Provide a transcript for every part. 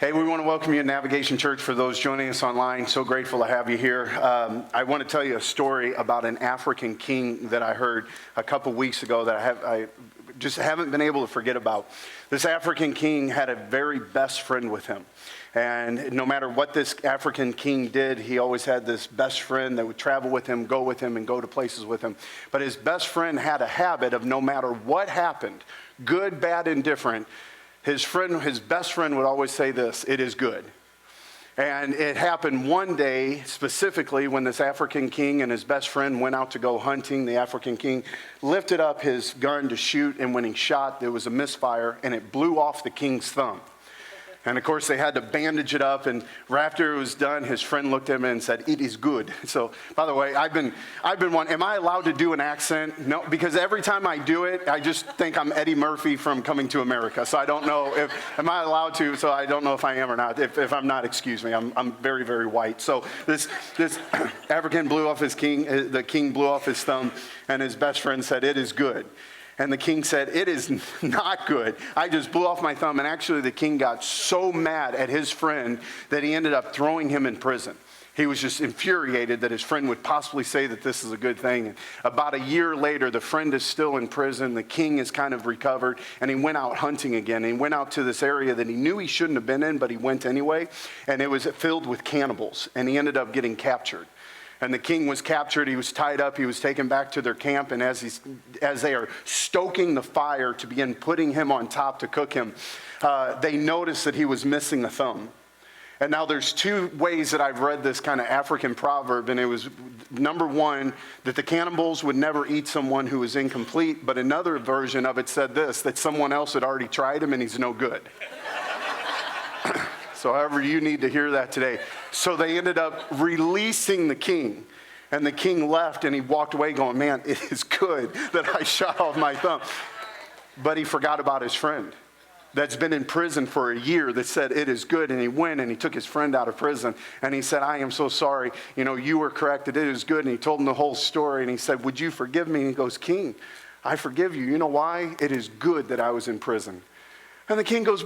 Hey, we want to welcome you to Navigation Church. For those joining us online, so grateful to have you here. I want to tell you a story about an African king that I heard a couple weeks ago that I just haven't been able to forget about. This African king had a very best friend with him. And no matter what this African king did, he always had this best friend that would travel with him, and go to places with him. But his best friend had a habit of no matter what happened, good, bad, indifferent, his best friend would always say this: "It is good." And it happened one day specifically when this African king and his best friend went out to go hunting. The African king lifted up his gun to shoot, and when he shot, there was a misfire, and it blew off the king's thumb. And of course, they had to bandage it up, and right after it was done, his friend looked at him and said, "It is good." So, by the way, I've been one. Am I allowed to do an accent? No, because every time I do it, I just think I'm Eddie Murphy from Coming to America. So I don't know am I allowed to? So I don't know if I am or not. If I'm not, excuse me. I'm very, very white. So this African blew off the king blew off his thumb, and his best friend said, "It is good." And the king said, "It is not good. I just blew off my thumb." And actually the king got so mad at his friend that he ended up throwing him in prison. He was just infuriated that his friend would possibly say that this is a good thing. And about a year later, the friend is still in prison. The king is kind of recovered, and he went out hunting again. He went out to this area that he knew he shouldn't have been in, but he went anyway. And it was filled with cannibals, and he ended up getting captured. And the king was captured. He was tied up. He was taken back to their camp. And as they are stoking the fire to begin putting him on top to cook him, they noticed that he was missing the thumb. And now there's two ways that I've read this kind of African proverb. And it was, number one, that the cannibals would never eat someone who was incomplete. But another version of it said this: that someone else had already tried him and he's no good. So however you need to hear that today. So they ended up releasing the king. And the king left, and he walked away going, "Man, it is good that I shot off my thumb." But he forgot about his friend that's been in prison for a year that said, "It is good." And he went and he took his friend out of prison. And he said, "I am so sorry. You were corrected. It is good." And he told him the whole story. And he said, "Would you forgive me?" And he goes, "King, I forgive you. You know why? It is good that I was in prison." And the king goes,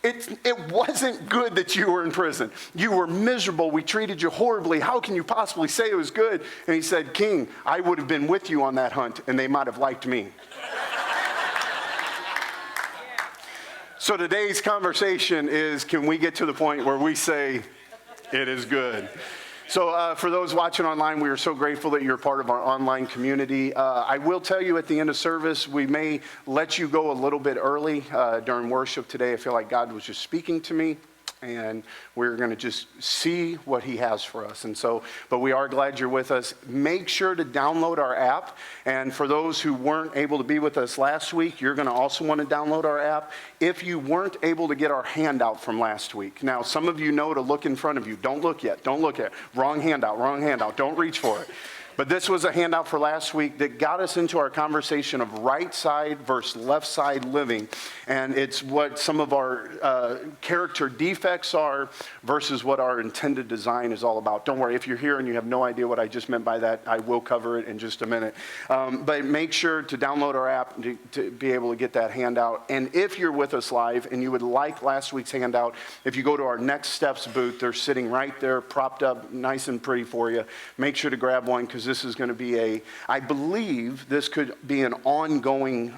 it wasn't good that you were in prison. You were miserable. We treated you horribly. How can you possibly say it was good? And he said, "King, I would have been with you on that hunt, and they might have liked me." So today's conversation is, can we get to the point where we say, "It is good"? So for those watching online, we are so grateful that you're part of our online community. I will tell you at the end of service, we may let you go a little bit early during worship today. I feel like God was just speaking to me, and we're going to just see what he has for us. And so, but we are glad you're with us. Make sure to download our app. And for those who weren't able to be with us last week, you're going to also want to download our app. If you weren't able to get our handout from last week. Now, some of you know to look in front of you. Don't look yet. Don't look yet. Wrong handout. Don't reach for it. But this was a handout for last week that got us into our conversation of right side versus left side living. And it's what some of our character defects are versus what our intended design is all about. Don't worry, if you're here and you have no idea what I just meant by that, I will cover it in just a minute. But make sure to download our app to be able to get that handout. And if you're with us live and you would like last week's handout, if you go to our Next Steps booth, they're sitting right there, propped up nice and pretty for you. Make sure to grab one, because this is going to be I believe this could be an ongoing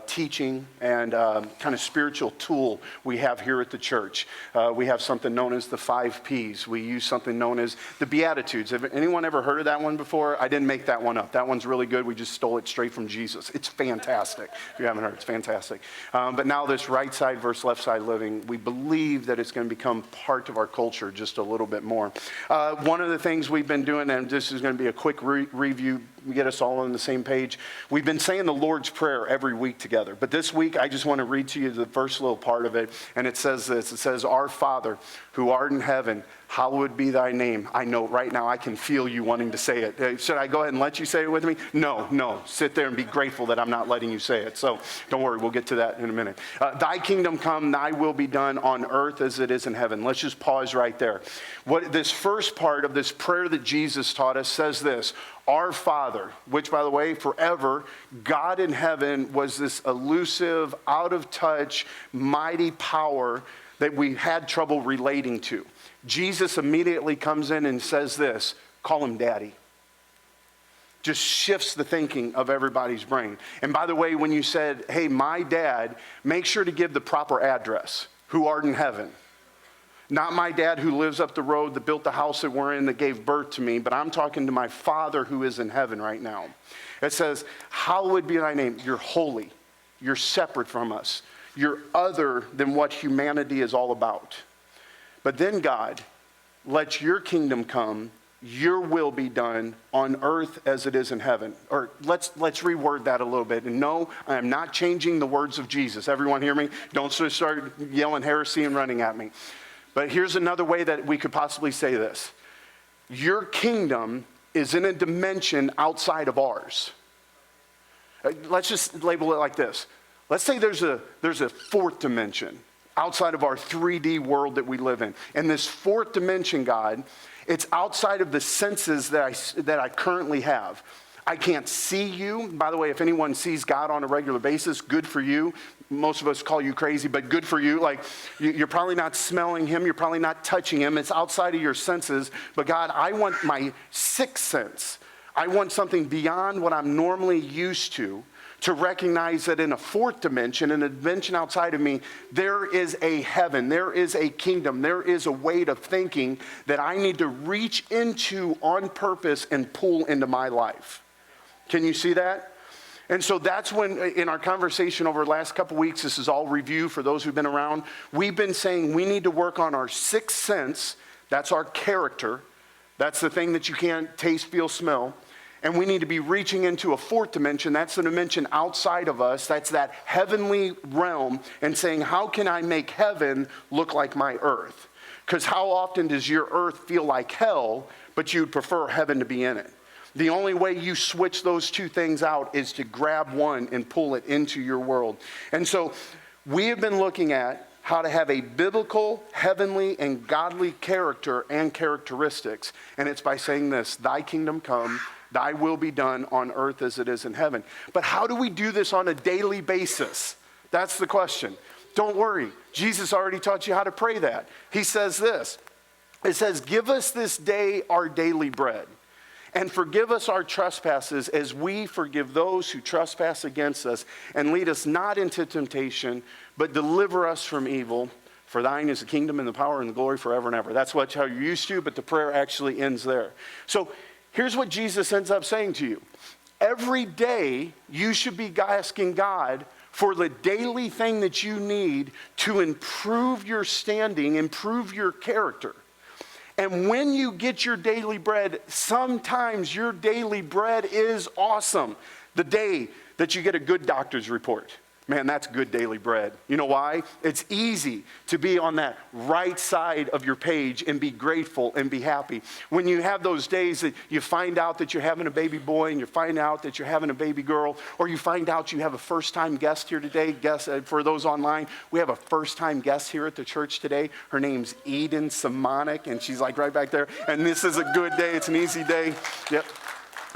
teaching and kind of spiritual tool we have here at the church. We have something known as the 5 Ps. We use something known as the Beatitudes. Have anyone ever heard of that one before? I didn't make that one up. That one's really good. We just stole it straight from Jesus. It's fantastic. If you haven't heard, it's fantastic. But now this right side versus left side living, we believe that it's going to become part of our culture just a little bit more. One of the things we've been doing, and this is going to be a quick review, get us all on the same page. We've been saying the Lord's Prayer every week together. But this week, I just want to read to you the first little part of it. And it says this. It says, "Our Father, who art in heaven, hallowed be thy name." I know right now I can feel you wanting to say it. Should I go ahead and let you say it with me? No. Sit there and be grateful that I'm not letting you say it. So don't worry, we'll get to that in a minute. "Thy kingdom come, thy will be done on earth as it is in heaven." Let's just pause right there. What this first part of this prayer that Jesus taught us says this: "Our Father," which, by the way, forever, God in heaven was this elusive, out of touch, mighty power that we had trouble relating to. Jesus immediately comes in and says this, call him daddy. Just shifts the thinking of everybody's brain. And by the way, when you said, hey, my dad, make sure to give the proper address, who art in heaven. Not my dad who lives up the road that built the house that we're in that gave birth to me, but I'm talking to my Father who is in heaven right now. It says, hallowed be thy name. You're holy. You're separate from us. You're other than what humanity is all about. But then God, let your kingdom come, your will be done on earth as it is in heaven. Or let's reword that a little bit. And no, I am not changing the words of Jesus. Everyone hear me? Don't start yelling heresy and running at me. But here's another way that we could possibly say this. Your kingdom is in a dimension outside of ours. Let's just label it like this. Let's say there's a fourth dimension outside of our 3D world that we live in. And this fourth dimension, God, it's outside of the senses that I currently have. I can't see you. By the way, if anyone sees God on a regular basis, good for you. Most of us call you crazy, but good for you. Like, you're probably not smelling him. You're probably not touching him. It's outside of your senses. But God, I want my sixth sense. I want something beyond what I'm normally used to recognize that in a fourth dimension, in a dimension outside of me, there is a heaven, there is a kingdom, there is a way of thinking that I need to reach into on purpose and pull into my life. Can you see that? And so that's when, in our conversation over the last couple weeks, this is all review for those who've been around, we've been saying we need to work on our sixth sense. That's our character. That's the thing that you can't taste, feel, smell. And we need to be reaching into a fourth dimension. That's the dimension outside of us. That's that heavenly realm. And saying, how can I make heaven look like my earth? Because how often does your earth feel like hell, but you'd prefer heaven to be in it? The only way you switch those two things out is to grab one and pull it into your world. And so we have been looking at how to have a biblical, heavenly, and godly character and characteristics. And it's by saying this, thy kingdom come, thy will be done on earth as it is in heaven. But how do we do this on a daily basis? That's the question. Don't worry. Jesus already taught you how to pray that. He says this. It says, give us this day our daily bread. And forgive us our trespasses as we forgive those who trespass against us. And lead us not into temptation, but deliver us from evil. For thine is the kingdom and the power and the glory forever and ever. That's how you're used to, but the prayer actually ends there. So here's what Jesus ends up saying to you. Every day you should be asking God for the daily thing that you need to improve your standing, improve your character. And when you get your daily bread, sometimes your daily bread is awesome. The day that you get a good doctor's report. Man, that's good daily bread. You know why? It's easy to be on that right side of your page and be grateful and be happy. When you have those days that you find out that you're having a baby boy and you find out that you're having a baby girl, or you find out you have a first-time guest here today. For those online, we have a first-time guest here at the church today. Her name's Eden Simonik, and she's like right back there. And this is a good day. It's an easy day. Yep.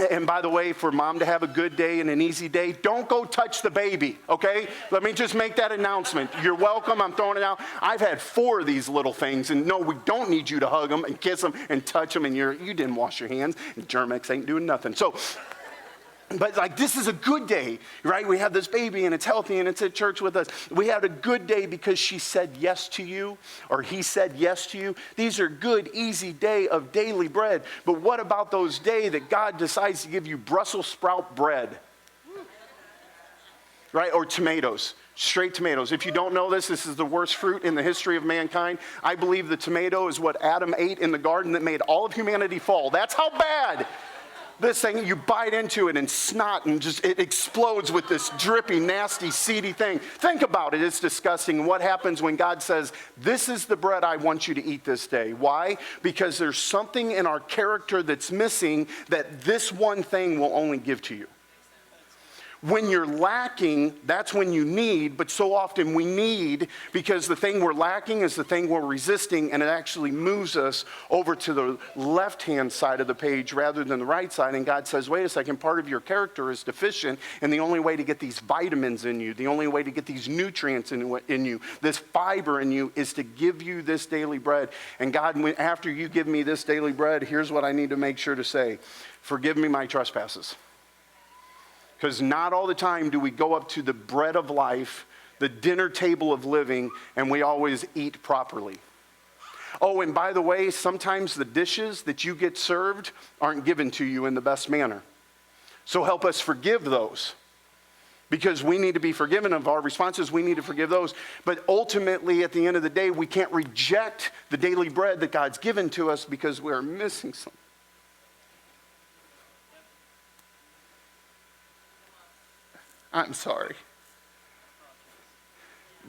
And by the way, for mom to have a good day and an easy day, don't go touch the baby, okay? Let me just make that announcement. You're welcome. I'm throwing it out. I've had 4 of these little things, and no, we don't need you to hug them and kiss them and touch them, and you didn't wash your hands, and Germ-X ain't doing nothing. So, but like, this is a good day, right? We have this baby and it's healthy and it's at church with us. We had a good day because she said yes to you, or he said yes to you. These are good, easy day of daily bread. But what about those days that God decides to give you Brussels sprout bread? Right? Or tomatoes. Straight tomatoes. If you don't know this is the worst fruit in the history of mankind. I believe the tomato is what Adam ate in the garden that made all of humanity fall. That's how bad. This thing, you bite into it and snot and just it explodes with this drippy, nasty, seedy thing. Think about it. It's disgusting. What happens when God says, this is the bread I want you to eat this day? Why? Because there's something in our character that's missing that this one thing will only give to you. When you're lacking, that's when you need, but so often we need because the thing we're lacking is the thing we're resisting, and it actually moves us over to the left-hand side of the page rather than the right side. And God says, wait a second, part of your character is deficient, and the only way to get these vitamins in you, the only way to get these nutrients in you, this fiber in you, is to give you this daily bread. And God, after you give me this daily bread, here's what I need to make sure to say. Forgive me my trespasses. Because not all the time do we go up to the bread of life, the dinner table of living, and we always eat properly. Oh, and by the way, sometimes the dishes that you get served aren't given to you in the best manner. So help us forgive those. Because we need to be forgiven of our responses, we need to forgive those. But ultimately, at the end of the day, we can't reject the daily bread that God's given to us because we're missing something. I'm sorry.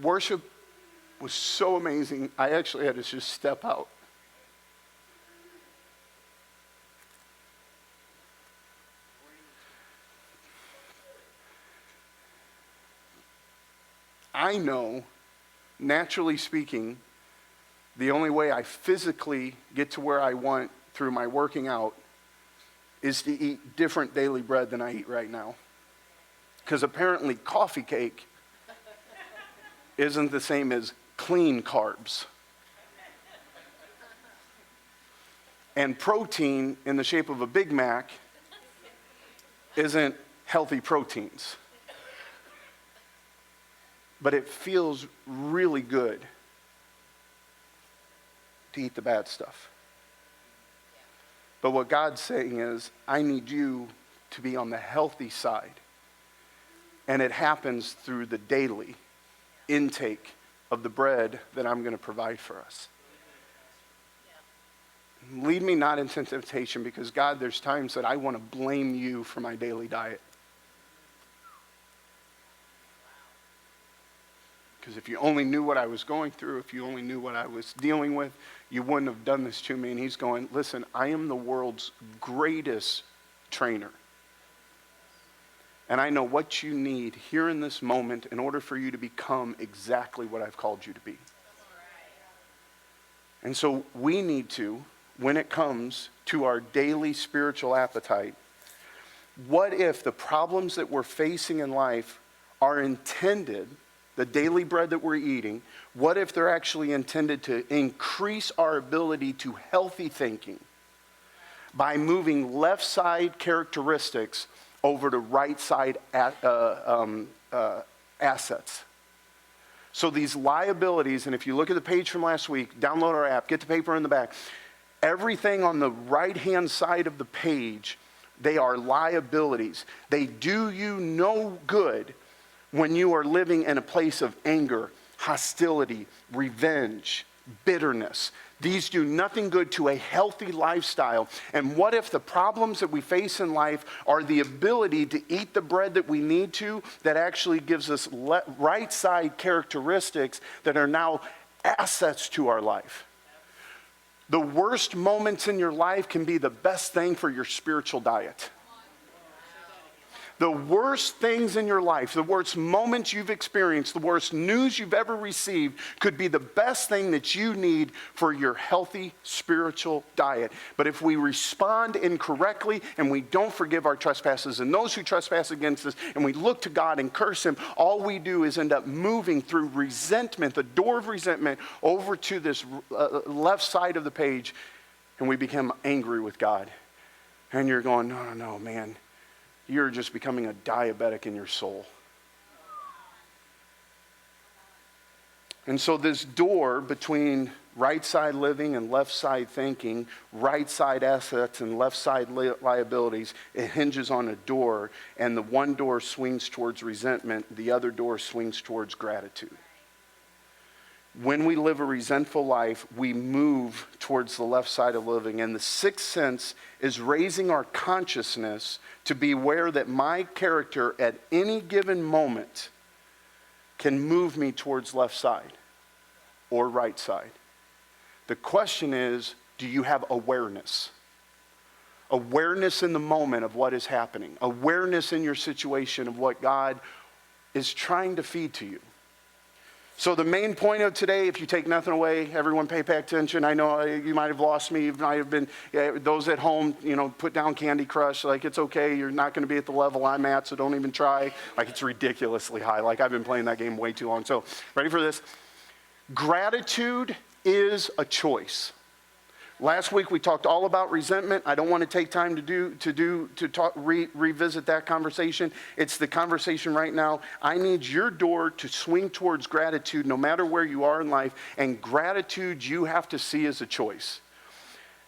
Worship was so amazing, I actually had to just step out. I know, naturally speaking, the only way I physically get to where I want through my working out is to eat different daily bread than I eat right now. Because apparently coffee cake isn't the same as clean carbs. And protein in the shape of a Big Mac isn't healthy proteins. But it feels really good to eat the bad stuff. But what God's saying is, I need you to be on the healthy side. And it happens through the daily intake of the bread that I'm going to provide for us. Lead me not into temptation, because God, there's times that I want to blame you for my daily diet. Because if you only knew what I was going through, if you only knew what I was dealing with, you wouldn't have done this to me. And he's going, listen, I am the world's greatest trainer. And I know what you need here in this moment in order for you to become exactly what I've called you to be. And so we need to, when it comes to our daily spiritual appetite, what if the problems that we're facing in life are intended, the daily bread that we're eating, what if they're actually intended to increase our ability to healthy thinking by moving left side characteristics over to right side assets. So these liabilities, and if you look at the page from last week, download our app, get the paper in the back. Everything on the right-hand side of the page, they are liabilities. They do you no good when you are living in a place of anger, hostility, revenge, bitterness. These do nothing good to a healthy lifestyle. And what if the problems that we face in life are the ability to eat the bread that we need to, that actually gives us right side characteristics that are now assets to our life? The worst moments in your life can be the best thing for your spiritual diet. The worst things in your life, the worst moments you've experienced, the worst news you've ever received could be the best thing that you need for your healthy spiritual diet. But if we respond incorrectly and we don't forgive our trespasses and those who trespass against us, and we look to God and curse him, all we do is end up moving through resentment, the door of resentment, over to this left side of the page, and we become angry with God. And you're going, no, man. You're just becoming a diabetic in your soul. And so this door between right side living and left side thinking, right side assets and left side liabilities, it hinges on a door, and the one door swings towards resentment, the other door swings towards gratitude. When we live a resentful life, we move towards the left side of living. And the sixth sense is raising our consciousness to be aware that my character at any given moment can move me towards left side or right side. The question is, do you have awareness awareness in the moment of what is happening, awareness in your situation of what God is trying to feed to you. So the main point of today, if you take nothing away, everyone pay attention. I know you might have lost me. You might have been, those at home, put down Candy Crush. Like, it's okay. You're not going to be at the level I'm at, so don't even try. Like, it's ridiculously high. Like, I've been playing that game way too long. So, ready for this? Gratitude is a choice. Last week we talked all about resentment. I don't want to take time to revisit that conversation. It's the conversation right now. I need your door to swing towards gratitude no matter where you are in life. And gratitude you have to see as a choice.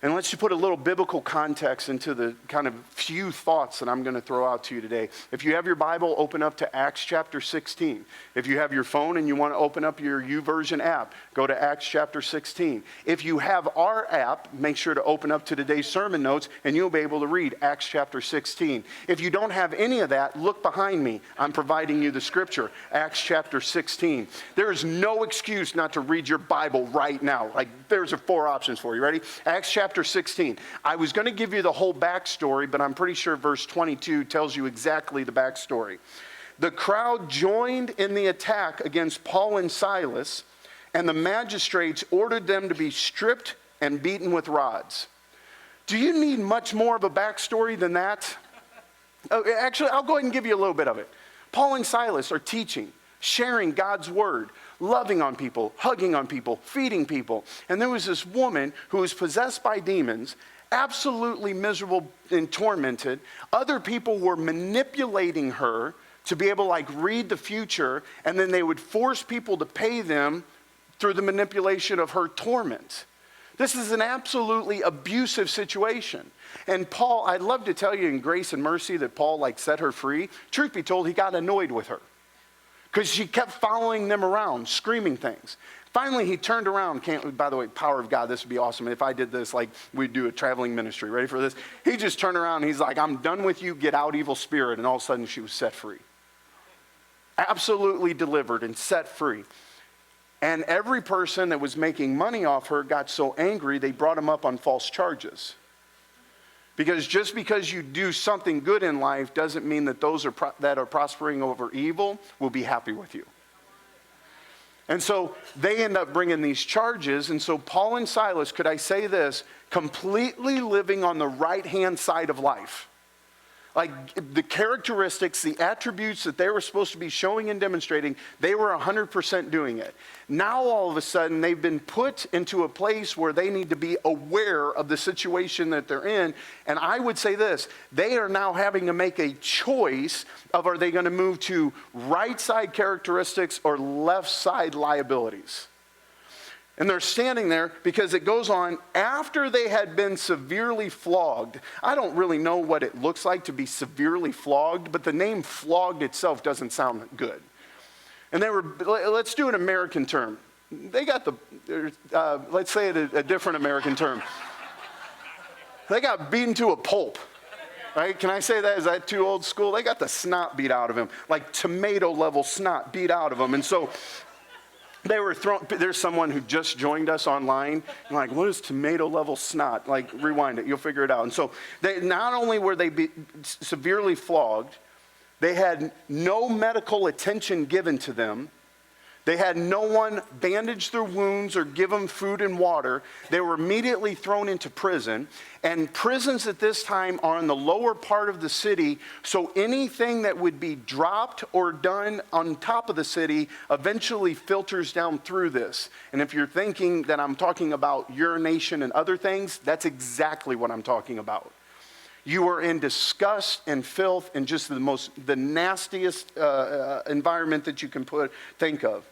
And let's just put a little biblical context into the kind of few thoughts that I'm going to throw out to you today. If you have your Bible, open up to Acts chapter 16. If you have your phone and you want to open up your YouVersion app, go to Acts chapter 16. If you have our app, make sure to open up to today's sermon notes and you'll be able to read Acts chapter 16. If you don't have any of that, look behind me. I'm providing you the scripture, Acts chapter 16. There is no excuse not to read your Bible right now. Like, there's 4 options for you. Ready? Acts chapter 16. I was going to give you the whole backstory, but I'm pretty sure verse 22 tells you exactly the backstory. The crowd joined in the attack against Paul and Silas, and the magistrates ordered them to be stripped and beaten with rods. Do you need much more of a backstory than that? Actually, I'll go ahead and give you a little bit of it. Paul and Silas are teaching, sharing God's word, loving on people, hugging on people, feeding people. And there was this woman who was possessed by demons, absolutely miserable and tormented. Other people were manipulating her to be able to read the future, and then they would force people to pay them through the manipulation of her torment. This is an absolutely abusive situation. And Paul, I'd love to tell you in grace and mercy that Paul set her free. Truth be told, he got annoyed with her because she kept following them around, screaming things. Finally, he turned around. By the way, power of God, this would be awesome. If I did this, we'd do a traveling ministry. Ready for this? He just turned around and he's like, I'm done with you. Get out, evil spirit. And all of a sudden, she was set free. Absolutely delivered and set free. And every person that was making money off her got so angry, they brought him up on false charges. Because just because you do something good in life doesn't mean that those that are prospering over evil will be happy with you. And so they end up bringing these charges. And so Paul and Silas, could I say this, completely living on the right-hand side of life. The characteristics, the attributes that they were supposed to be showing and demonstrating, they were 100% doing it. Now all of a sudden they've been put into a place where they need to be aware of the situation that they're in. And I would say this, they are now having to make a choice of, are they going to move to right side characteristics or left side liabilities? And they're standing there because it goes on after they had been severely flogged. I don't really know what it looks like to be severely flogged, but the name flogged itself doesn't sound good. And they were, let's do an American term. They got let's say it a different American term. They got beaten to a pulp. Right? Can I say that? Is that too old school? They got the snot beat out of him, like tomato level snot beat out of him. And so they were thrown. There's someone who just joined us online. You're like, what is tomato level snot? Rewind it. You'll figure it out. And so they, not only were they severely flogged, they had no medical attention given to them. They had no one bandage their wounds or give them food and water. They were immediately thrown into prison. And prisons at this time are in the lower part of the city, so anything that would be dropped or done on top of the city eventually filters down through this. And if you're thinking that I'm talking about urination and other things, that's exactly what I'm talking about. You are in disgust and filth and just the nastiest environment that you can think of.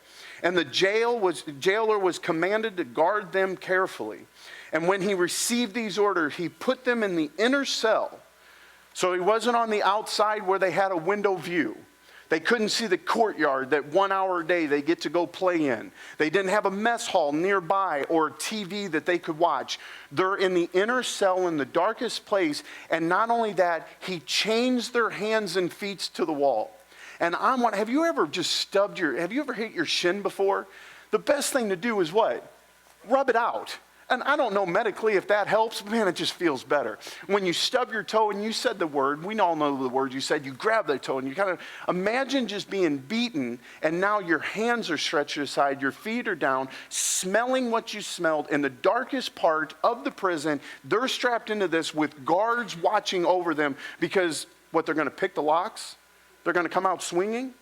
And the jailer was commanded to guard them carefully. And when he received these orders, he put them in the inner cell. So he wasn't on the outside where they had a window view. They couldn't see the courtyard that 1 hour a day they get to go play in. They didn't have a mess hall nearby or TV that they could watch. They're in the inner cell in the darkest place. And not only that, he chains their hands and feet to the wall. And have you ever just have you ever hit your shin before? The best thing to do is what? Rub it out. And I don't know medically if that helps, but man, it just feels better. When you stub your toe and you said the word, we all know the word you said, you grab that toe and you kind of imagine just being beaten and now your hands are stretched aside, your feet are down, smelling what you smelled in the darkest part of the prison. They're strapped into this with guards watching over them because what, they're going to pick the locks? They're going to come out swinging?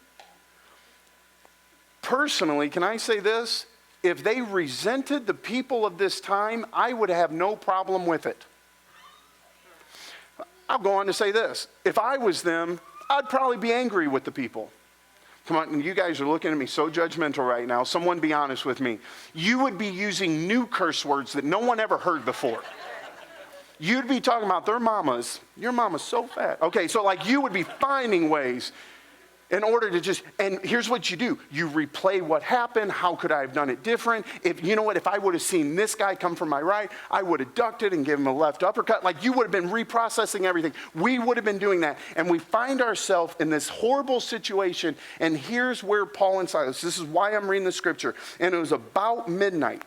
Personally, can I say this? If they resented the people of this time, I would have no problem with it. I'll go on to say this. If I was them, I'd probably be angry with the people. Come on, you guys are looking at me so judgmental right now. Someone be honest with me. You would be using new curse words that no one ever heard before. You'd be talking about their mamas. Your mama's so fat. Okay, so like you would be finding ways in order to just, and here's what you do. You replay what happened. How could I have done it different? If, you know what, if I would have seen this guy come from my right, I would have ducked it and given him a left uppercut. Like you would have been reprocessing everything. We would have been doing that. And we find ourselves in this horrible situation. And here's where Paul and Silas, this is why I'm reading the scripture. And it was about midnight.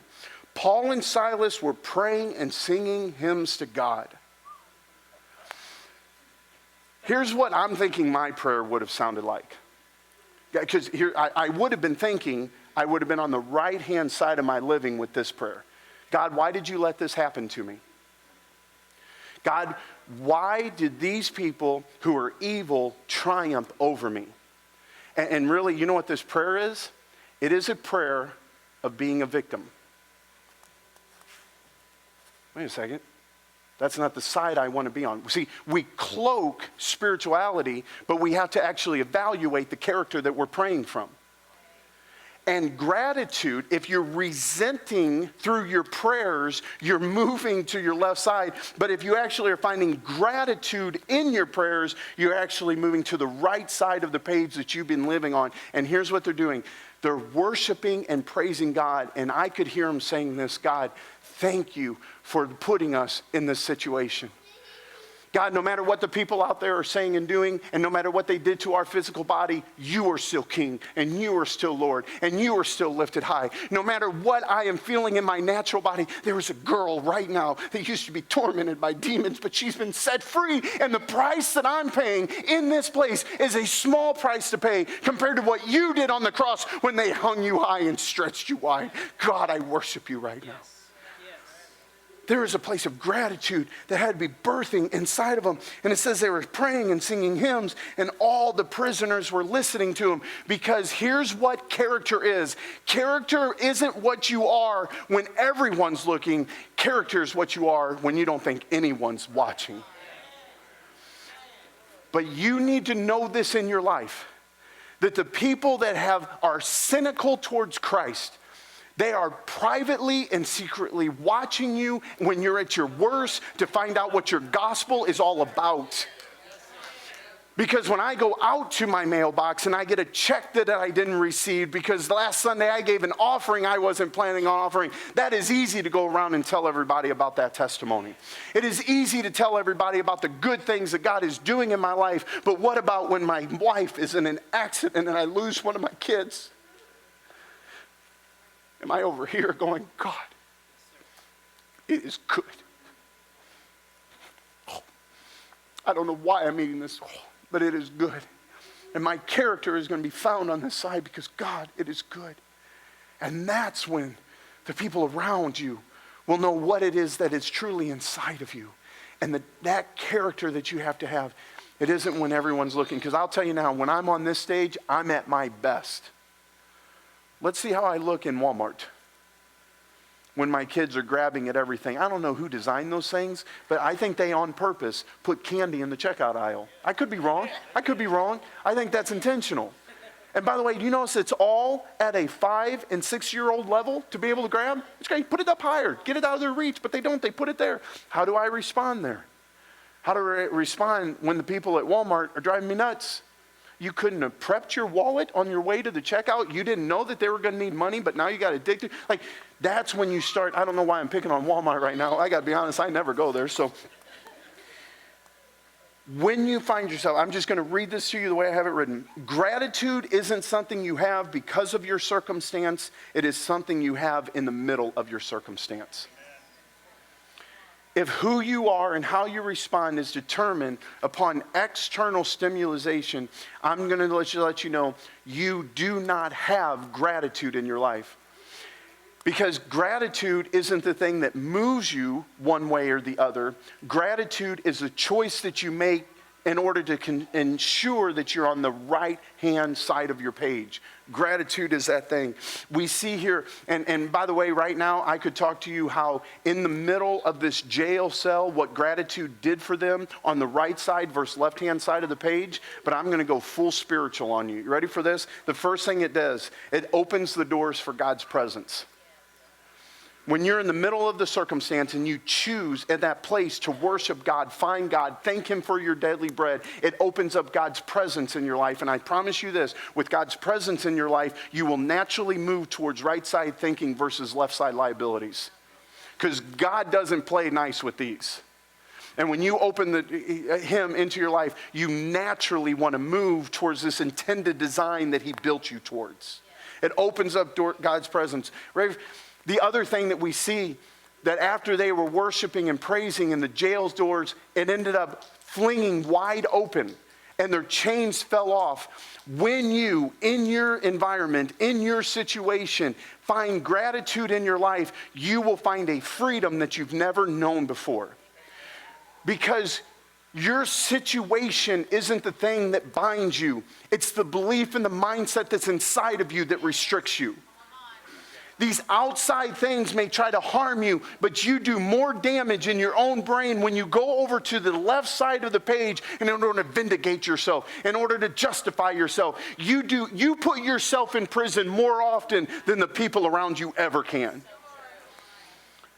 Paul and Silas were praying and singing hymns to God. Here's what I'm thinking my prayer would have sounded like. Because here, I would have been thinking, I would have been on the right-hand side of my living with this prayer. God, why did you let this happen to me? God, why did these people who are evil triumph over me? And really, you know what this prayer is? It is a prayer of being a victim. Wait a second. That's not the side I want to be on. See, we cloak spirituality, but we have to actually evaluate the character that we're praying from. And gratitude, if you're resenting through your prayers, you're moving to your left side. But if you actually are finding gratitude in your prayers, you're actually moving to the right side of the page that you've been living on. And here's what they're doing. They're worshiping and praising God. And I could hear them saying this, God, thank you for putting us in this situation. God, no matter what the people out there are saying and doing, and no matter what they did to our physical body, you are still King, and you are still Lord, and you are still lifted high. No matter what I am feeling in my natural body, there is a girl right now that used to be tormented by demons, but she's been set free, and the price that I'm paying in this place is a small price to pay compared to what you did on the cross when they hung you high and stretched you wide. God, I worship you right now. There is a place of gratitude that had to be birthing inside of them. And it says they were praying and singing hymns, and all the prisoners were listening to them. Because here's what character is. Character isn't what you are when everyone's looking. Character is what you are when you don't think anyone's watching. But you need to know this in your life, that the people that are cynical towards Christ, they are privately and secretly watching you when you're at your worst to find out what your gospel is all about. Because when I go out to my mailbox and I get a check that I didn't receive because last Sunday I gave an offering I wasn't planning on offering, that is easy to go around and tell everybody about that testimony. It is easy to tell everybody about the good things that God is doing in my life, but what about when my wife is in an accident and I lose one of my kids? Am I over here going, God, it is good. Oh, I don't know why I'm eating this, but it is good. And my character is going to be found on this side because, God, it is good. And that's when the people around you will know what it is that is truly inside of you. And that character that you have to have, it isn't when everyone's looking. Because I'll tell you now, when I'm on this stage, I'm at my best. Let's see how I look in Walmart when my kids are grabbing at everything. I don't know who designed those things, but I think they on purpose put candy in the checkout aisle. I could be wrong. I think that's intentional. And by the way, do you notice it's all at a 5 and 6 year old level to be able to grab? It's great. Put it up higher. Get it out of their reach, but they don't. They put it there. How do I respond there? How do I respond when the people at Walmart are driving me nuts? You couldn't have prepped your wallet on your way to the checkout. You didn't know that they were going to need money, but now you got addicted. Like, that's when you start. I don't know why I'm picking on Walmart right now. I got to be honest, I never go there. So when you find yourself, I'm just going to read this to you the way I have it written. Gratitude isn't something you have because of your circumstance. It is something you have in the middle of your circumstance. if who you are and how you respond is determined upon external stimulation, I'm going to let you know, you do not have gratitude in your life. Because gratitude isn't the thing that moves you one way or the other. Gratitude is a choice that you make in order to ensure that you're on the right-hand side of your page. Gratitude is that thing. We see here, and by the way, right now, I could talk to you how in the middle of this jail cell, what gratitude did for them on the right side versus left-hand side of the page, but I'm going to go full spiritual on you. You ready for this? The first thing it does, it opens the doors for God's presence. When you're in the middle of the circumstance and you choose at that place to worship God, find God, thank Him for your daily bread, it opens up God's presence in your life. And I promise you this, with God's presence in your life, you will naturally move towards right side thinking versus left side liabilities. Because God doesn't play nice with these. And when you open Him into your life, you naturally want to move towards this intended design that He built you towards. It opens up God's presence. The other thing that we see, that after they were worshiping and praising in the jail's doors, it ended up flinging wide open and their chains fell off. When you, in your environment, in your situation, find gratitude in your life, you will find a freedom that you've never known before. Because your situation isn't the thing that binds you. It's the belief and the mindset that's inside of you that restricts you. These outside things may try to harm you, but you do more damage in your own brain when you go over to the left side of the page in order to vindicate yourself, in order to justify yourself. You put yourself in prison more often than the people around you ever can.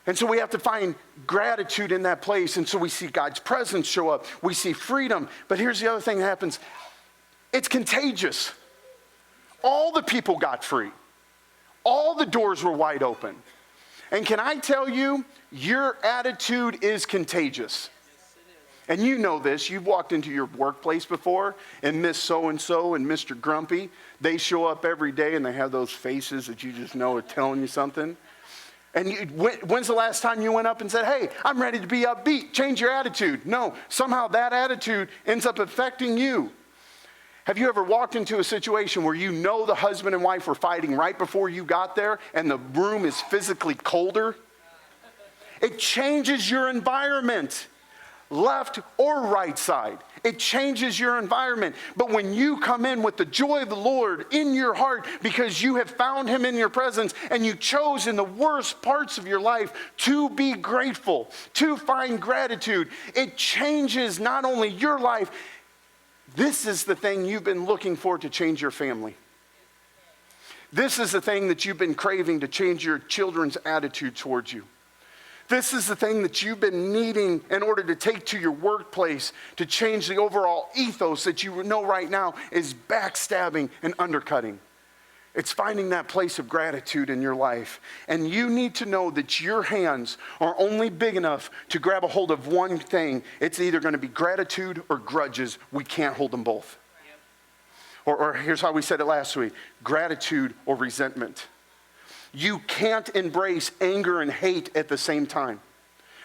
And so we have to find gratitude in that place. And so we see God's presence show up. We see freedom. But here's the other thing that happens. It's contagious. All the people got free. All the doors were wide open. And can I tell you, your attitude is contagious. And you know this. You've walked into your workplace before, and Miss So-and-so and Mr. Grumpy, they show up every day, and they have those faces that you just know are telling you something. And when's the last time you went up and said, hey, I'm ready to be upbeat, change your attitude? No, somehow that attitude ends up affecting you. Have you ever walked into a situation where you know the husband and wife were fighting right before you got there and the room is physically colder? It changes your environment, left or right side. It changes your environment. But when you come in with the joy of the Lord in your heart because you have found Him in your presence and you chose in the worst parts of your life to be grateful, to find gratitude, it changes not only your life. This is the thing you've been looking for to change your family. This is the thing that you've been craving to change your children's attitude towards you. This is the thing that you've been needing in order to take to your workplace to change the overall ethos that you know right now is backstabbing and undercutting. It's finding that place of gratitude in your life. And you need to know that your hands are only big enough to grab a hold of one thing. It's either going to be gratitude or grudges. We can't hold them both. Or here's how we said it last week. Gratitude or resentment. You can't embrace anger and hate at the same time.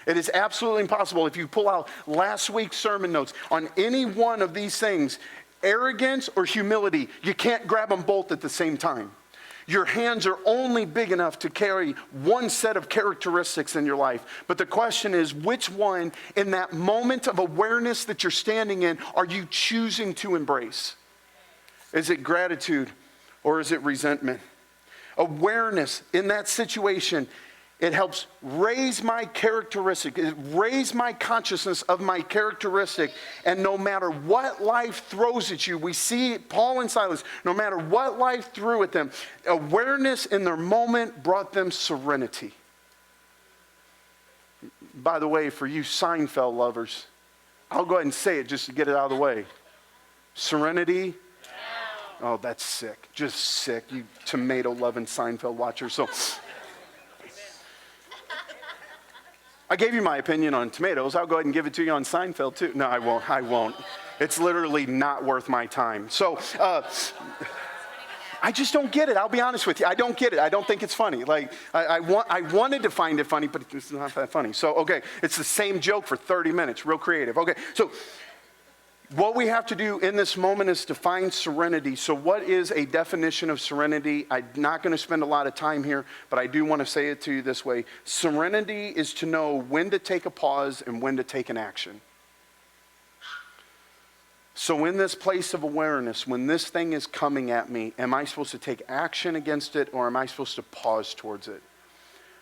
It is absolutely impossible. If you pull out last week's sermon notes on any one of these things, arrogance or humility, you can't grab them both at the same time. Your hands are only big enough to carry one set of characteristics in your life. But the question is, which one in that moment of awareness that you're standing in are you choosing to embrace? Is it gratitude or is it resentment? Awareness in that situation, it helps raise my characteristic, raise my consciousness of my characteristic. And no matter what life throws at you, we see Paul and Silas, no matter what life threw at them, awareness in their moment brought them serenity. By the way, for you Seinfeld lovers, I'll go ahead and say it just to get it out of the way. Serenity. Oh, that's sick. Just sick, you tomato-loving Seinfeld watchers. So I gave you my opinion on tomatoes. I'll go ahead and give it to you on Seinfeld, too. No, I won't. It's literally not worth my time. So I just don't get it. I'll be honest with you. I don't get it. I don't think it's funny. Like, I wanted to find it funny, but it's not that funny. So, okay, it's the same joke for 30 minutes. Real creative. Okay, so what we have to do in this moment is to find serenity. So what is a definition of serenity? I'm not going to spend a lot of time here, but I do want to say it to you this way. Serenity is to know when to take a pause and when to take an action. So in this place of awareness, when this thing is coming at me, am I supposed to take action against it, or am I supposed to pause towards it?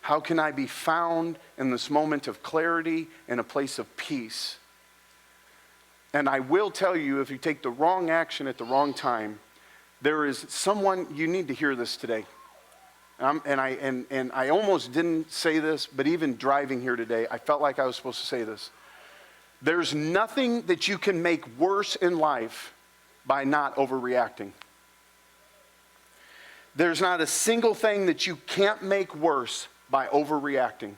How can I be found in this moment of clarity in a place of peace? And I will tell you, if you take the wrong action at the wrong time, there is someone, you need to hear this today. And I almost didn't say this, but even driving here today, I felt like I was supposed to say this. There's nothing that you can make worse in life by not overreacting. There's not a single thing that you can't make worse by overreacting.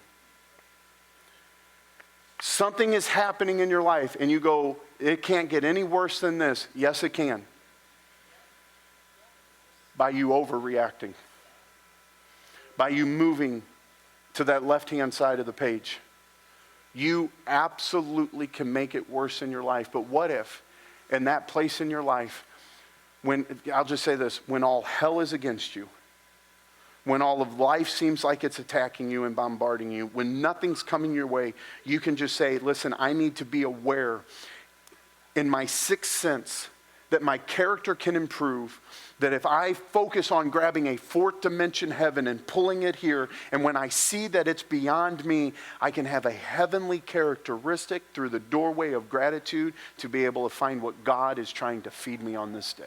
Something is happening in your life and you go, it can't get any worse than this. Yes, it can. By you overreacting. By you moving to that left-hand side of the page. You absolutely can make it worse in your life. But what if, in that place in your life, when, I'll just say this, when all hell is against you, when all of life seems like it's attacking you and bombarding you, when nothing's coming your way, you can just say, listen, I need to be aware in my sixth sense that my character can improve, that if I focus on grabbing a fourth dimension heaven and pulling it here, and when I see that it's beyond me, I can have a heavenly characteristic through the doorway of gratitude to be able to find what God is trying to feed me on this day.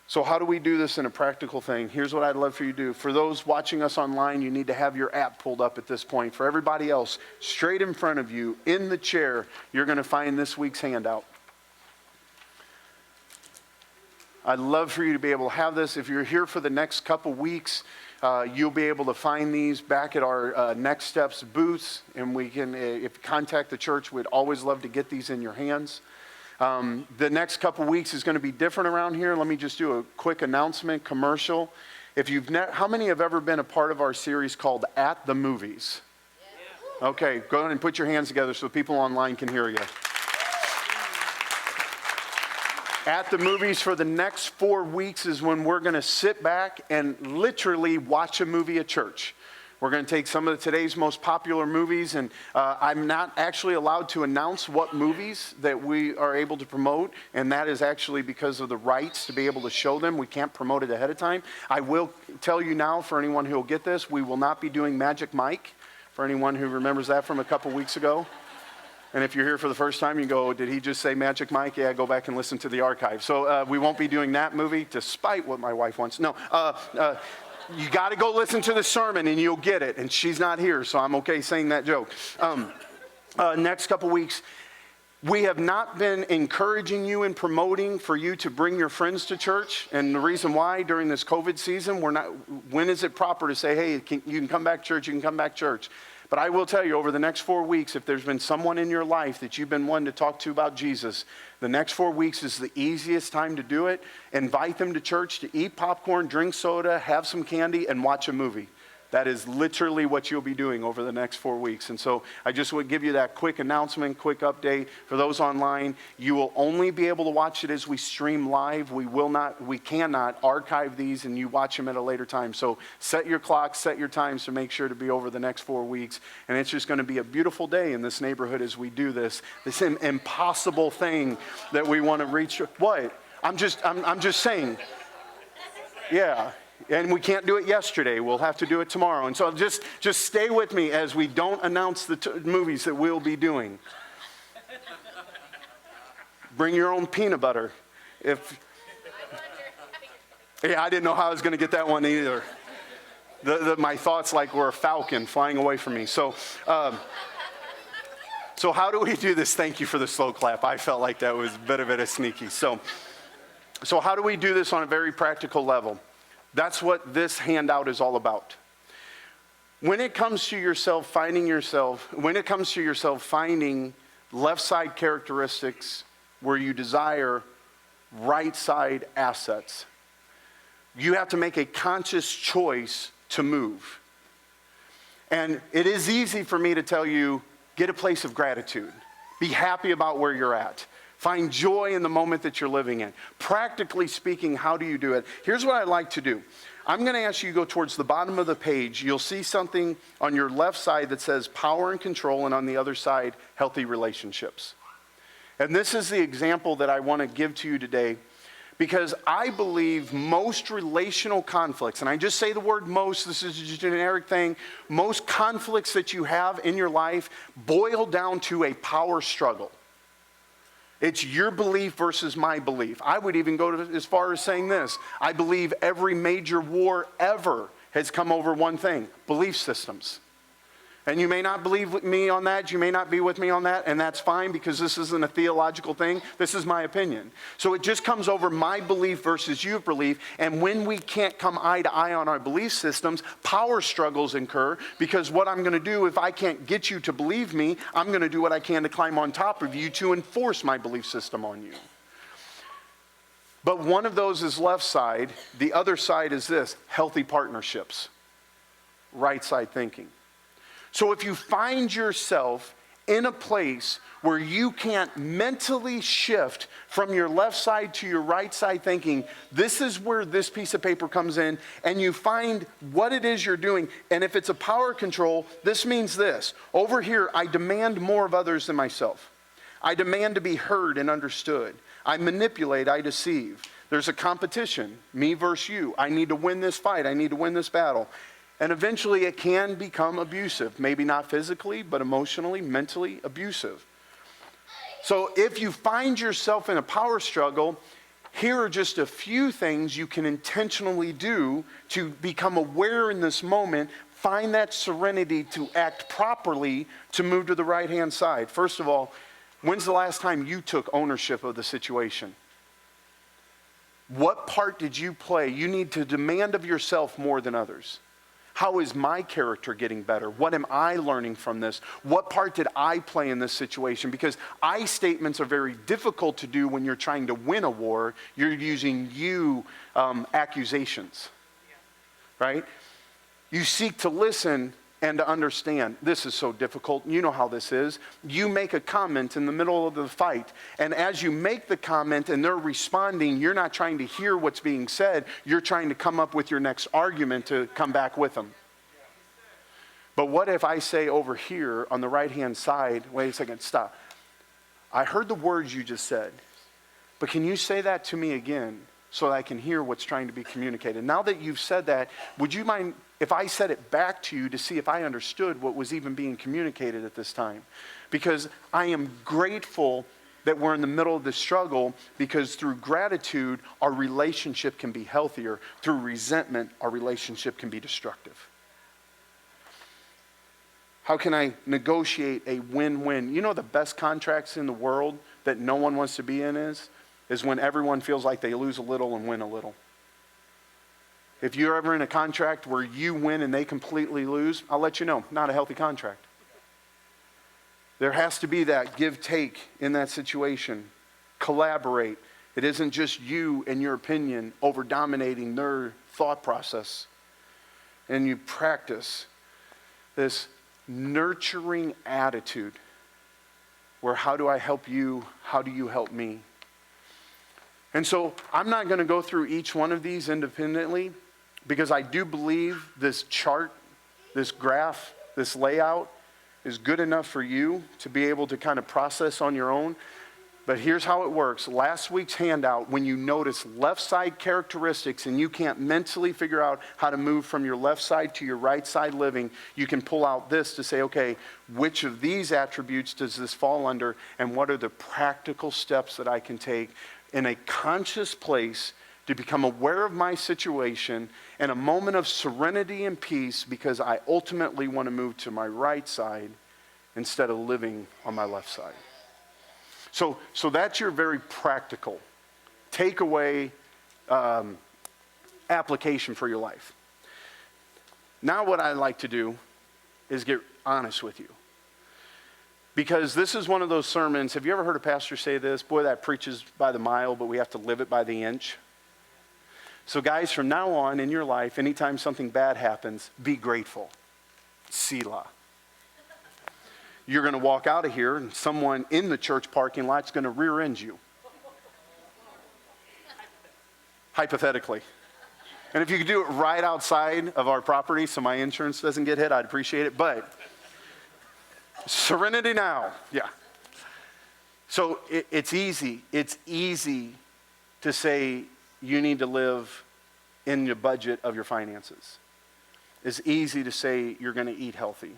So how do we do this in a practical thing? Here's what I'd love for you to do. For those watching us online, you need to have your app pulled up at this point. For everybody else, straight in front of you, in the chair, you're going to find this week's handout. I'd love for you to be able to have this. If you're here for the next couple weeks, you'll be able to find these back at our Next Steps booths. And we can, if you contact the church, we'd always love to get these in your hands. The next couple weeks is going to be different around here. Let me just do a quick announcement, commercial. If you've how many have ever been a part of our series called At the Movies? Yeah. Okay, go ahead and put your hands together so people online can hear you. At the Movies for the next 4 weeks is when we're going to sit back and literally watch a movie at church. We're going to take some of today's most popular movies, and I'm not actually allowed to announce what movies that we are able to promote, and that is actually because of the rights to be able to show them. We can't promote it ahead of time. I will tell you now, for anyone who will get this, we will not be doing Magic Mike, for anyone who remembers that from a couple weeks ago. And if you're here for the first time, you go, did he just say Magic Mike? Yeah, go back and listen to the archive. So we won't be doing that movie, despite what my wife wants. No, you got to go listen to the sermon and you'll get it. And she's not here, so I'm okay saying that joke. Next couple weeks, we have not been encouraging you and promoting for you to bring your friends to church. And the reason why, during this COVID season, when is it proper to say, hey, you can come back church, you can come back church. But I will tell you, over the next 4 weeks, if there's been someone in your life that you've been wanting to talk to about Jesus, the next 4 weeks is the easiest time to do it. Invite them to church to eat popcorn, drink soda, have some candy, and watch a movie. That is literally what you'll be doing over the next 4 weeks. And so I just would give you that quick announcement, quick update. For those online, you will only be able to watch it as we stream live. We cannot archive these and you watch them at a later time. So set your clock, set your times to make sure to be over the next 4 weeks. And it's just going to be a beautiful day in this neighborhood as we do this impossible thing that we want to reach. What? I'm just saying. Yeah. And we can't do it yesterday. We'll have to do it tomorrow. And so just stay with me as we don't announce the movies that we'll be doing. Bring your own peanut butter. Yeah, I didn't know how I was going to get that one either. My thoughts like were a falcon flying away from me. So how do we do this? Thank you for the slow clap. I felt like that was a bit of a sneaky. So how do we do this on a very practical level? That's what this handout is all about. When it comes to yourself finding left side characteristics where you desire right side assets. You have to make a conscious choice to move. And it is easy for me to tell you, get a place of gratitude. Be happy about where you're at. Find joy in the moment that you're living in. Practically speaking, how do you do it? Here's what I like to do. I'm going to ask you to go towards the bottom of the page. You'll see something on your left side that says power and control, and on the other side, healthy relationships. And this is the example that I want to give to you today, because I believe most relational conflicts, and I just say the word most, this is a generic thing, most conflicts that you have in your life boil down to a power struggle. It's your belief versus my belief. I would even go as far as saying this. I believe every major war ever has come over one thing: belief systems. And you may not believe with me on that, you may not be with me on that, and that's fine, because this isn't a theological thing. This is my opinion. So it just comes over my belief versus your belief, and when we can't come eye to eye on our belief systems, power struggles incur, because what I'm going to do, if I can't get you to believe me, I'm going to do what I can to climb on top of you to enforce my belief system on you. But one of those is left side. The other side is this: healthy partnerships, right side thinking. So if you find yourself in a place where you can't mentally shift from your left side to your right side thinking, this is where this piece of paper comes in, and you find what it is you're doing. And if it's a power control, this means this. Over here, I demand more of others than myself. I demand to be heard and understood. I manipulate, I deceive. There's a competition, me versus you. I need to win this fight. I need to win this battle. And eventually it can become abusive. Maybe not physically, but emotionally, mentally abusive. So if you find yourself in a power struggle, here are just a few things you can intentionally do to become aware in this moment, find that serenity to act properly to move to the right-hand side. First of all, when's the last time you took ownership of the situation? What part did you play? You need to demand of yourself more than others. How is my character getting better? What am I learning from this? What part did I play in this situation? Because I statements are very difficult to do when you're trying to win a war. You're using accusations, right? You seek to listen and to understand. This is so difficult. You know how this is. You make a comment in the middle of the fight, and as you make the comment and they're responding, you're not trying to hear what's being said. You're trying to come up with your next argument to come back with them. But what if I say over here on the right-hand side, wait a second, stop. I heard the words you just said, but can you say that to me again so that I can hear what's trying to be communicated? Now that you've said that, would you mind if I said it back to you to see if I understood what was even being communicated at this time? Because I am grateful that we're in the middle of this struggle, because through gratitude, our relationship can be healthier. Through resentment, our relationship can be destructive. How can I negotiate a win-win? You know the best contracts in the world that no one wants to be in is when everyone feels like they lose a little and win a little. If you're ever in a contract where you win and they completely lose, I'll let you know, not a healthy contract. There has to be that give-take in that situation. Collaborate. It isn't just you and your opinion over dominating their thought process. And you practice this nurturing attitude where how do I help you? How do you help me? And so I'm not going to go through each one of these independently, because I do believe this chart, this graph, this layout is good enough for you to be able to kind of process on your own. But here's how it works. Last week's handout, when you notice left side characteristics and you can't mentally figure out how to move from your left side to your right side living, you can pull out this to say, okay, which of these attributes does this fall under, and what are the practical steps that I can take in a conscious place to become aware of my situation in a moment of serenity and peace, because I ultimately want to move to my right side instead of living on my left side. So that's your very practical takeaway application for your life. Now what I like to do is get honest with you. Because this is one of those sermons. Have you ever heard a pastor say this? Boy, that preaches by the mile, but we have to live it by the inch. So guys, from now on in your life, anytime something bad happens, be grateful. Selah. You're going to walk out of here and someone in the church parking lot is going to rear end you. Hypothetically. And if you could do it right outside of our property so my insurance doesn't get hit, I'd appreciate it. But serenity now. Yeah. So it's easy. It's easy to say you need to live in the budget of your finances. It's easy to say you're going to eat healthy.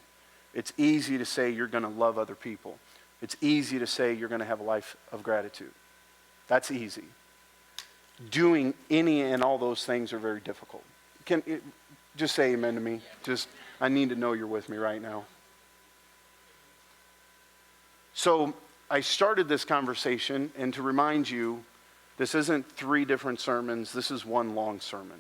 It's easy to say you're going to love other people. It's easy to say you're going to have a life of gratitude. That's easy. Doing any and all those things are very difficult. Just say amen to me. I need to know you're with me right now. So I started this conversation, and to remind you, this isn't 3 different sermons. This is one long sermon.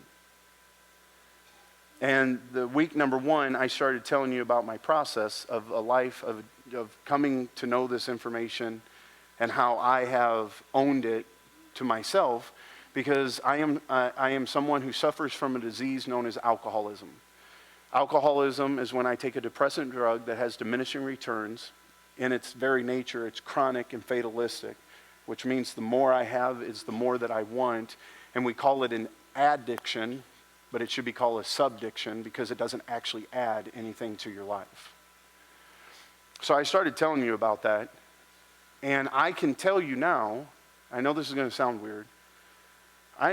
And the week number 1, I started telling you about my process of a life of coming to know this information and how I have owned it to myself, because I am someone who suffers from a disease known as alcoholism. Alcoholism is when I take a depressant drug that has diminishing returns. In its very nature, it's chronic and fatalistic, which means the more I have is the more that I want. And we call it an addiction, but it should be called a subdiction because it doesn't actually add anything to your life. So I started telling you about that. And I can tell you now, I know this is going to sound weird, I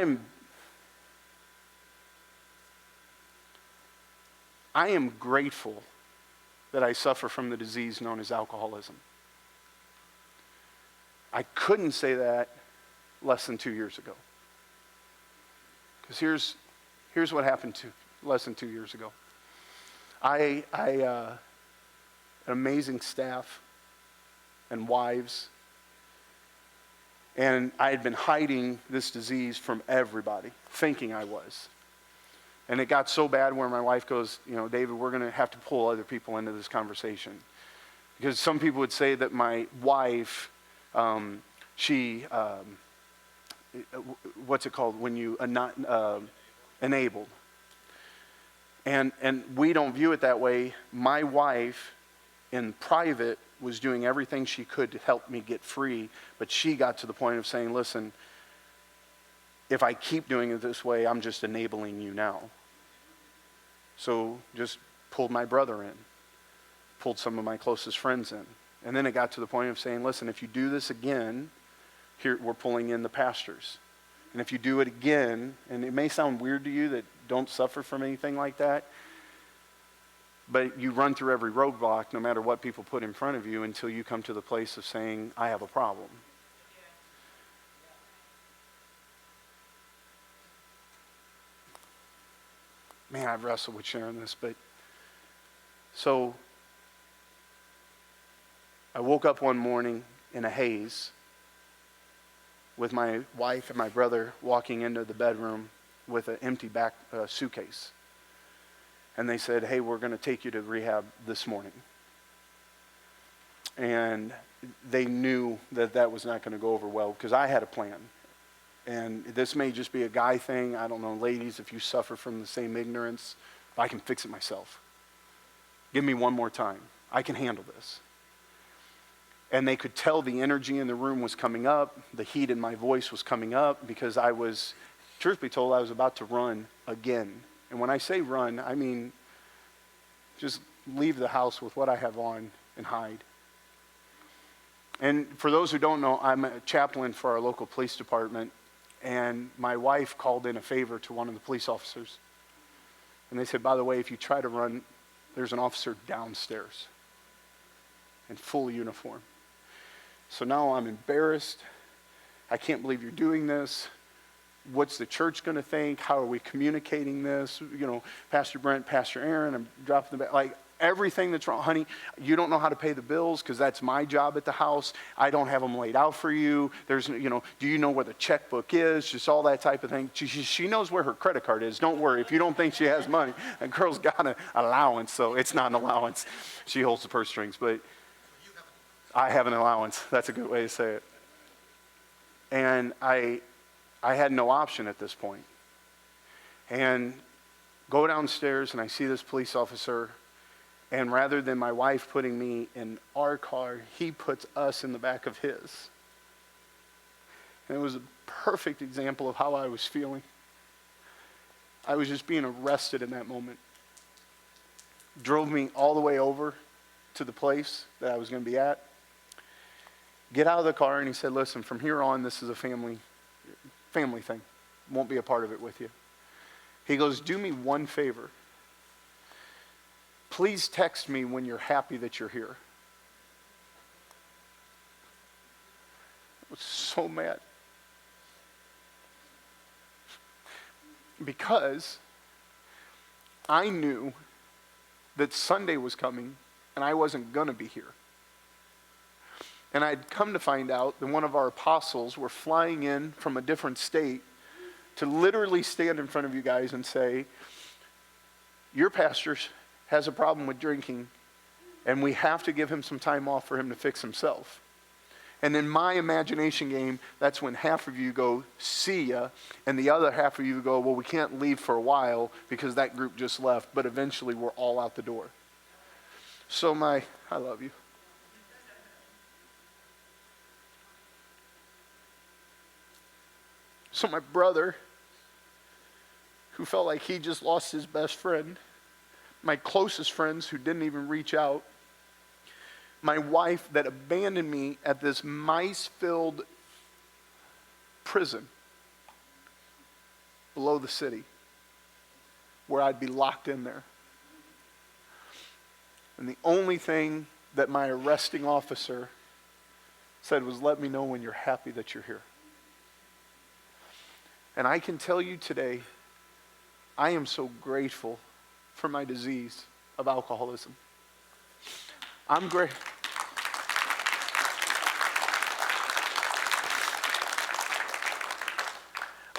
am grateful that I suffer from the disease known as alcoholism. I couldn't say that less than 2 years ago. Because here's what happened less than 2 years ago. An amazing staff and wives, and I had been hiding this disease from everybody, thinking I was. And it got so bad where my wife goes, David, we're going to have to pull other people into this conversation. Because some people would say that my wife, what's it called when you are not enabled? And we don't view it that way. My wife, in private, was doing everything she could to help me get free, but she got to the point of saying, listen, if I keep doing it this way, I'm just enabling you now. So just pulled my brother in, pulled some of my closest friends in. And then it got to the point of saying, listen, if you do this again, here we're pulling in the pastors. And if you do it again, and it may sound weird to you that don't suffer from anything like that, but you run through every roadblock no matter what people put in front of you until you come to the place of saying, I have a problem. Man, I've wrestled with sharing this, but so I woke up one morning in a haze with my wife and my brother walking into the bedroom with an empty back suitcase. And they said, hey, we're going to take you to rehab this morning. And they knew that that was not going to go over well because I had a plan. And this may just be a guy thing. I don't know, ladies, if you suffer from the same ignorance, I can fix it myself. Give me one more time. I can handle this. And they could tell the energy in the room was coming up. The heat in my voice was coming up because I was, truth be told, I was about to run again. And when I say run, I mean just leave the house with what I have on and hide. And for those who don't know, I'm a chaplain for our local police department. And my wife called in a favor to one of the police officers. And they said, by the way, if you try to run, there's an officer downstairs in full uniform. So now I'm embarrassed. I can't believe you're doing this. What's the church going to think? How are we communicating this? Pastor Brent, Pastor Aaron, I'm dropping the bag. Everything that's wrong. Honey, you don't know how to pay the bills because that's my job at the house. I don't have them laid out for you. There's, do you know where the checkbook is? Just all that type of thing. She knows where her credit card is. Don't worry. If you don't think she has money, a girl's got an allowance, so it's not an allowance. She holds the purse strings. But I have an allowance. That's a good way to say it. And I had no option at this point. And go downstairs and I see this police officer, and rather than my wife putting me in our car, he puts us in the back of his. And it was a perfect example of how I was feeling. I was just being arrested in that moment. Drove me all the way over to the place that I was going to be at. Get out of the car, and he said, listen, from here on, this is a family thing. Won't be a part of it with you. He goes, do me one favor. Please text me when you're happy that you're here. I was so mad. Because I knew that Sunday was coming and I wasn't going to be here. And I'd come to find out that one of our apostles were flying in from a different state to literally stand in front of you guys and say, your pastor has a problem with drinking and we have to give him some time off for him to fix himself. And in my imagination game, that's when half of you go, see ya, and the other half of you go, well, we can't leave for a while because that group just left, but eventually we're all out the door. So I love you. So my brother, who felt like he just lost his best friend, my closest friends who didn't even reach out, my wife that abandoned me at this mice-filled prison below the city where I'd be locked in there. And the only thing that my arresting officer said was, let me know when you're happy that you're here. And I can tell you today, I am so grateful for my disease of alcoholism. I'm great.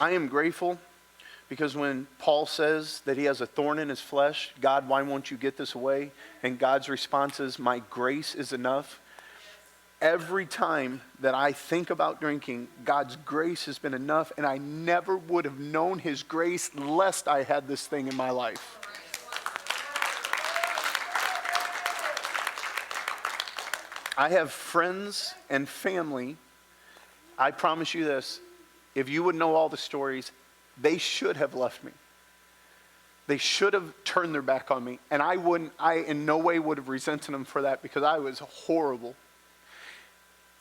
I am grateful because when Paul says that he has a thorn in his flesh, God, why won't you get this away? And God's response is, my grace is enough. Every time that I think about drinking, God's grace has been enough, and I never would have known his grace lest I had this thing in my life. I have friends and family. I promise you this, if you would know all the stories, they should have left me. They should have turned their back on me. And I in no way would have resented them for that because I was horrible.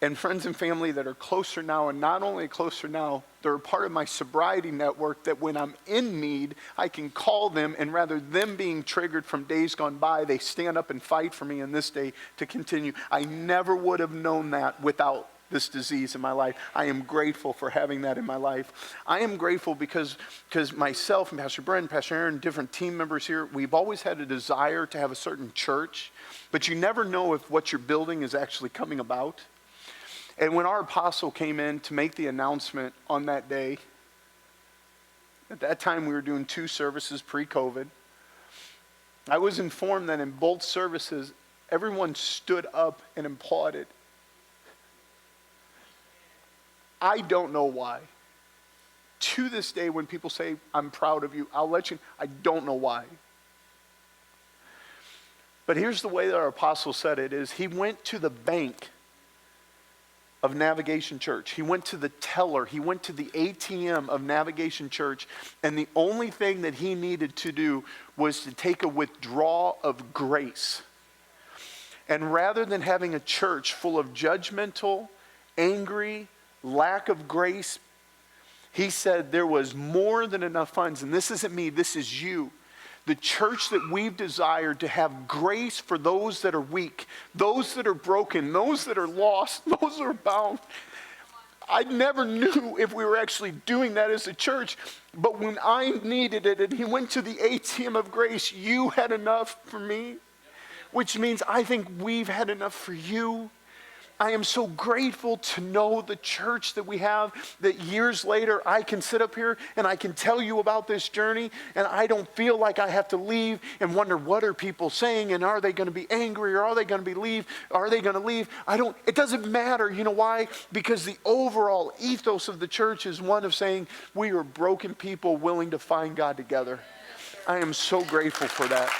And friends and family that are closer now, and not only closer now, they're a part of my sobriety network that when I'm in need, I can call them, and rather them being triggered from days gone by, they stand up and fight for me in this day to continue. I never would have known that without this disease in my life. I am grateful for having that in my life. I am grateful because myself and Pastor Brent, Pastor Aaron, different team members here, we've always had a desire to have a certain church, but you never know if what you're building is actually coming about. And when our apostle came in to make the announcement on that day, at that time we were doing 2 services pre-COVID, I was informed that in both services, everyone stood up and applauded. I don't know why. To this day, when people say, I'm proud of you, I'll let you, I don't know why. But here's the way that our apostle said it is, he went to the bank of Navigation Church. He went to the teller. He went to the ATM of Navigation Church, and the only thing that he needed to do was to take a withdrawal of grace. And rather than having a church full of judgmental, angry, lack of grace, he said there was more than enough funds. And this isn't me, this is you. The church that we've desired to have grace for those that are weak, those that are broken, those that are lost, those that are bound. I never knew if we were actually doing that as a church, but when I needed it and he went to the ATM of grace, you had enough for me, which means I think we've had enough for you. I am so grateful to know the church that we have, that years later I can sit up here and I can tell you about this journey, and I don't feel like I have to leave and wonder what are people saying, and are they going to be angry, or are they going to leave? Are they going to leave? It doesn't matter. You know why? Because the overall ethos of the church is one of saying we are broken people willing to find God together. I am so grateful for that.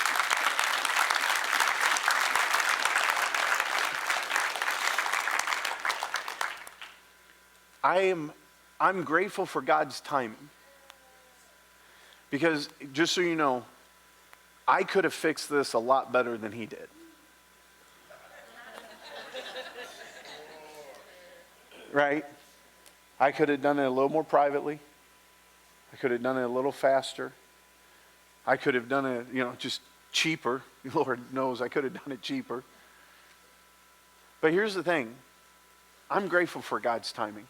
I'm grateful for God's timing. Because, just so you know, I could have fixed this a lot better than he did. Right? I could have done it a little more privately. I could have done it a little faster. I could have done it, just cheaper. Lord knows I could have done it cheaper. But here's the thing. I'm grateful for God's timing.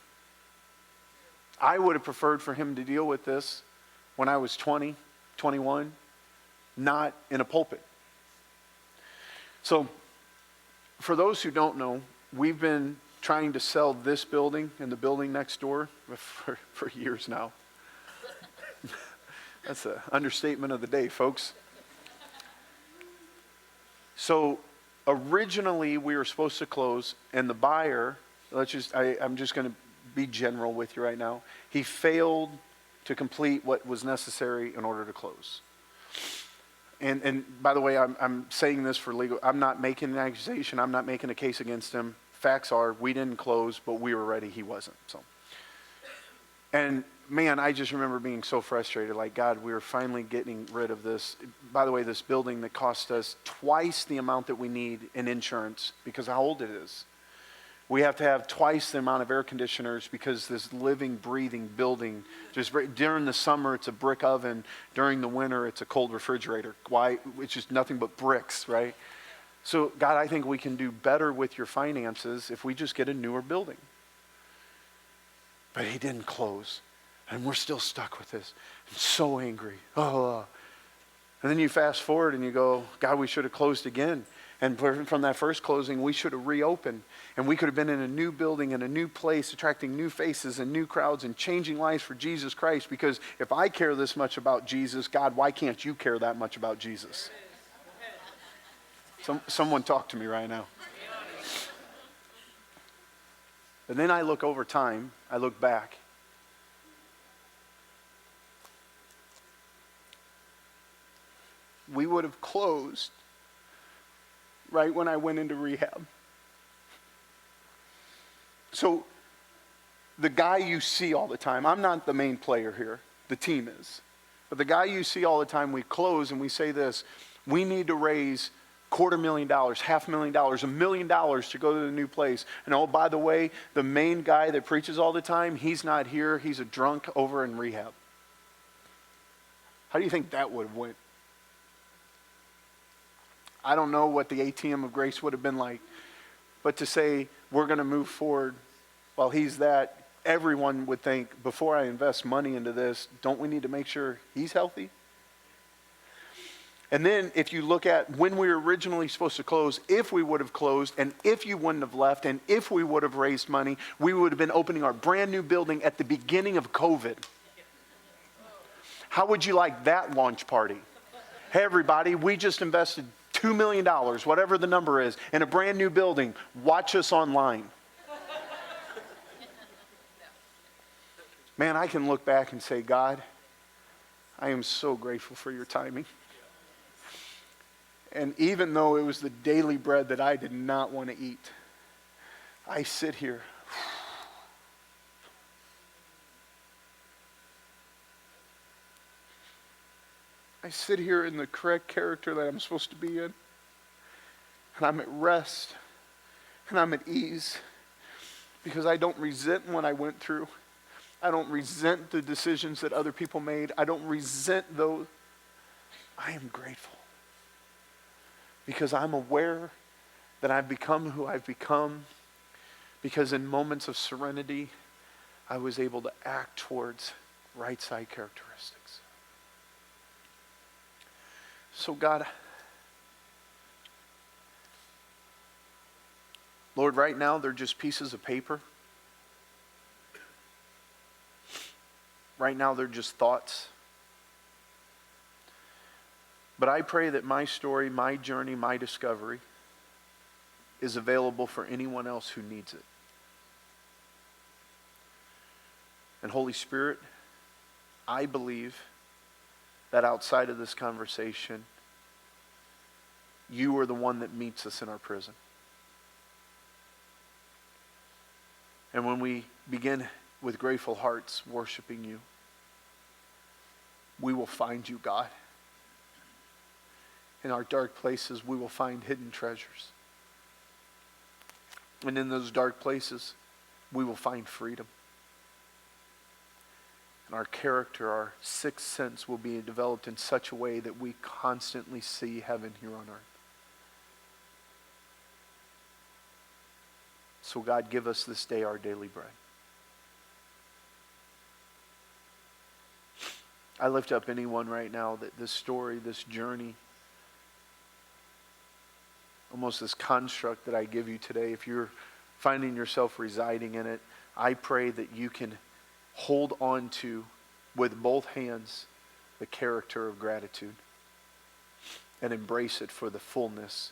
I would have preferred for him to deal with this when I was 20, 21, not in a pulpit. So, for those who don't know, we've been trying to sell this building and the building next door for years now. That's an understatement of the day, folks. So, originally we were supposed to close, and the buyer, I'm just going to be general with you right now. He failed to complete what was necessary in order to close. And by the way, I'm saying this for legal. I'm not making an accusation. I'm not making a case against him. Facts are, we didn't close, but we were ready. He wasn't. So, and man, I just remember being so frustrated. Like, God, we were finally getting rid of this. By the way, this building that cost us twice the amount that we need in insurance because of how old it is. We have to have twice the amount of air conditioners because this living, breathing building, during the summer it's a brick oven, during the winter it's a cold refrigerator. Why? It's just nothing but bricks, right? So God, I think we can do better with your finances if we just get a newer building. But he didn't close, and we're still stuck with this. I'm so angry. And then you fast forward and you go, God, we should have closed again. And from that first closing, we should have reopened. And we could have been in a new building, in a new place, attracting new faces and new crowds and changing lives for Jesus Christ. Because if I care this much about Jesus, God, why can't you care that much about Jesus? Someone talk to me right now. And then I look over time, I look back. We would have closed right when I went into rehab. So the guy you see all the time, I'm not the main player here, the team is. But the guy you see all the time, we close and we say this, we need to raise $250,000, $500,000, $1 million to go to the new place. And oh, by the way, the main guy that preaches all the time, he's not here, he's a drunk over in rehab. How do you think that would have went? I don't know what the ATM of grace would have been like. But to say we're going to move forward while he's that, everyone would think, before I invest money into this, don't we need to make sure he's healthy? And then if you look at when we were originally supposed to close, if we would have closed, and if you wouldn't have left, and if we would have raised money, we would have been opening our brand new building at the beginning of COVID. How would you like that launch party? Hey everybody, we just invested $2 million, whatever the number is, in a brand new building. Watch us online. Man, I can look back and say, God, I am so grateful for your timing. And even though it was the daily bread that I did not want to eat, I sit here. I sit here in the correct character that I'm supposed to be in. And I'm at rest. And I'm at ease. Because I don't resent what I went through. I don't resent the decisions that other people made. I don't resent those. I am grateful. Because I'm aware that I've become who I've become. Because in moments of serenity, I was able to act towards right side characteristics. So God, Lord, right now they're just pieces of paper. Right now they're just thoughts. But I pray that my story, my journey, my discovery is available for anyone else who needs it. And Holy Spirit, I believe that outside of this conversation, you are the one that meets us in our prison. And when we begin with grateful hearts worshiping you, we will find you, God. In our dark places, we will find hidden treasures. And in those dark places, we will find freedom. And our character, our sixth sense will be developed in such a way that we constantly see heaven here on earth. So God, give us this day our daily bread. I lift up anyone right now that this story, this journey, almost this construct that I give you today, if you're finding yourself residing in it, I pray that you can hold on to, with both hands, the character of gratitude and embrace it for the fullness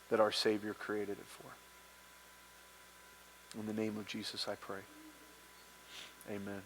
that our Savior created it for. In the name of Jesus, I pray. Amen.